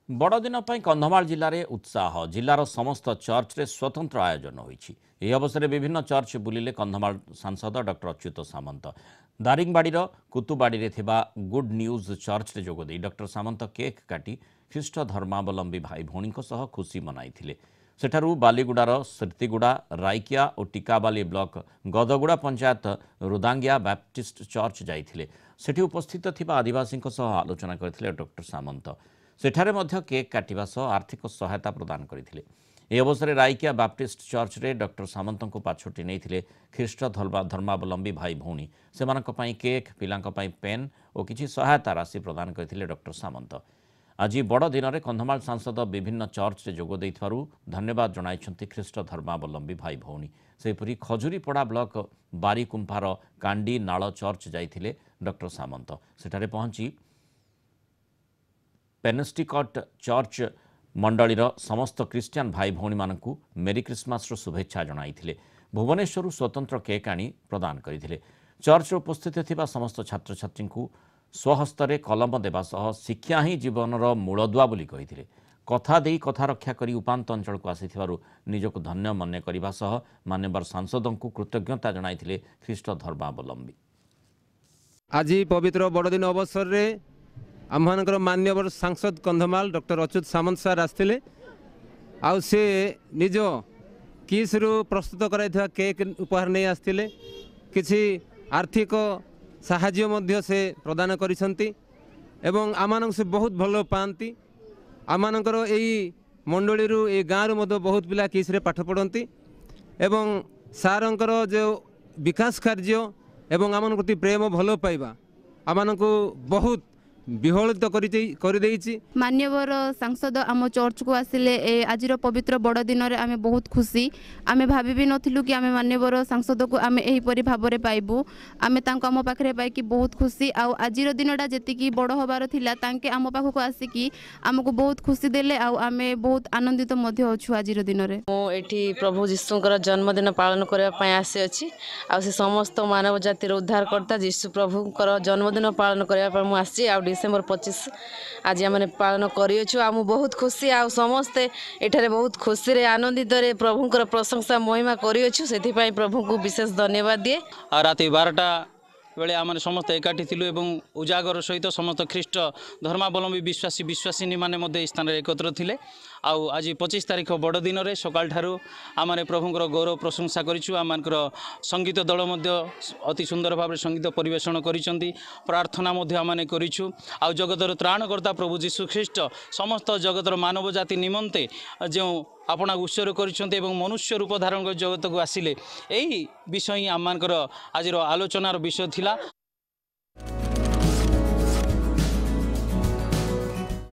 बड़दिन कंधमाल जिले में उत्साह जिलार समस्त चर्च रे स्वतंत्र आयोजन होती। अवसर में विभिन्न चर्च बुलिले कंधमाल सांसद डॉक्टर अच्युत सामंत। दारिंगबाड़ीर कुतुबाड़ी गुड न्यूज चर्च रे जोगदे डॉक्टर सामंत केक काटी ख्रीष्ट धर्मावलंबी भाई भौणी खुशी मनाई। सेठारू बालीगुड़ार स्मृतिगुड़ा राइकिया और टिकाबाली ब्लॉक गदगुड़ा पंचायत रुदांगिया बैप्टिस्ट चर्च जाइथिले। सेठी उपस्थित थिबा आदिवासी आलोचना करथिले डॉक्टर सामंत। सेठारे मध्य केक काटिबा सह आर्थिक सहायता प्रदान करथिले। ए अवसर में राइकिया बैप्टिस्ट चर्च रे डॉक्टर सामंत को पाछोटी नहीं ख्रीष्ट धर्मावलंबी भाई भौणी सेमानक पई केक पिलांक पई पेन और किछि सहायता राशि प्रदान करथिले डॉक्टर सामंत। आज बड़ दिन में कंधमाल सांसद विभिन्न चर्च रे जोग देइथारु धन्यवाद जणाइछन्ति ख्रीष्ट धर्मावलंबी भाई भौणी। सेपरि खजुरीपड़ा ब्लॉक बारीकुंफार कांडी नाଳ चर्च जाइथिले डॉक्टर सामंत। सेठारे पहुंची पेनेस्टिकट चर्च मंडलीर समस्त क्रिश्चियन भाई भौणी मानकु मेरी क्रिसमस शुभेच्छा जणाइथिले। भुवनेश्वर स्वतंत्र केक आनी प्रदान करथिले। चर्च उपस्थित थिबा समस्त छात्र छात्री को स्वहस्तरे कलम देवा सह शिक्षा ही जीवनर मूलदुआ बोली कहिथिले। कथा देई कथा रक्षा करी उपांत अंचल को आसीथिबारु निजको धन्य मने करिबा सह मान्यवर सांसदों को कृतज्ञता जणाइथिले ख्रीष्ट धर्मावलंबी। आज पवित्र बड़दिन अवसर रे आमर मान्यवर सांसद कंधमाल डॉक्टर अच्युत सामंत सार आसते आउ से निज किस प्रस्तुत कर केक उपहार नहीं आसते किसी आर्थिक साहाय्य मध्य से प्रदान करिसंती एवं आमान से बहुत भल पाती। आमानकर यही मंडली ए गाँव मध्य बहुत पिला किस रे पाठ पढ़ती एवं सारंकर जो विकास कार्य एवं आमान प्रति प्रेम भल पाइबा आमान को बहुत विहलित कर मान्यवर सांसद आम चर्च को आसिले आज पवित्र बड़ दिन में आम बहुत खुशी। आम भाभी भी नथिलु कि आम मान्यवर सांसद को आम एहीपरि भाव में पाइबू। आम आम पाखे पाइकी बहुत खुशी। आज दिनटा जी बड़ हबार थिला तांके आम पाखक आसिकी आमको बहुत खुशी देले आम बहुत आनंदित अच्छु। आज दिन में मुझे प्रभु जीशुकर जन्मदिन पालन करने आसी अच्छी आ समस्त मानव जातिर उद्धारकर्ता जीशु प्रभुकर जन्मदिन पालन करने मुझे डिसेम्बर 25 आज आम पालन कर बहुत खुशी आ समस्ते एठारे बहुत खुशी रे आनंदित रे प्रभुंकर प्रशंसा महिमा कर प्रभु को विशेष धन्यवाद दिए। राति 12टा बेले आम समस्त एकाठी थिलु एवं उजागर सहित समस्त ख्रीष्ट धर्मावलंबी विश्वासी विश्वासिनी माने स्थान एकत्र थिले। आउ आज 25 तारीख बड़ दिन में सकाल ठारू आम प्रभुंकर गौरव प्रशंसा करिछु। आमर संगीत दल अति सुंदर भाव संगीत परिवेषण करिसंती प्रार्थना आम करिछु। आउ जगतर त्राणकर्ता प्रभु जीशु ख्रीष्ट समस्त जगतर मानव जाति निमंते जो आपना उत्सर्ग करिसंती एवं मनुष्य रूप धारण कर जगत को आसिले यही विषय ही आमर आज आलोचनार विषय थिला।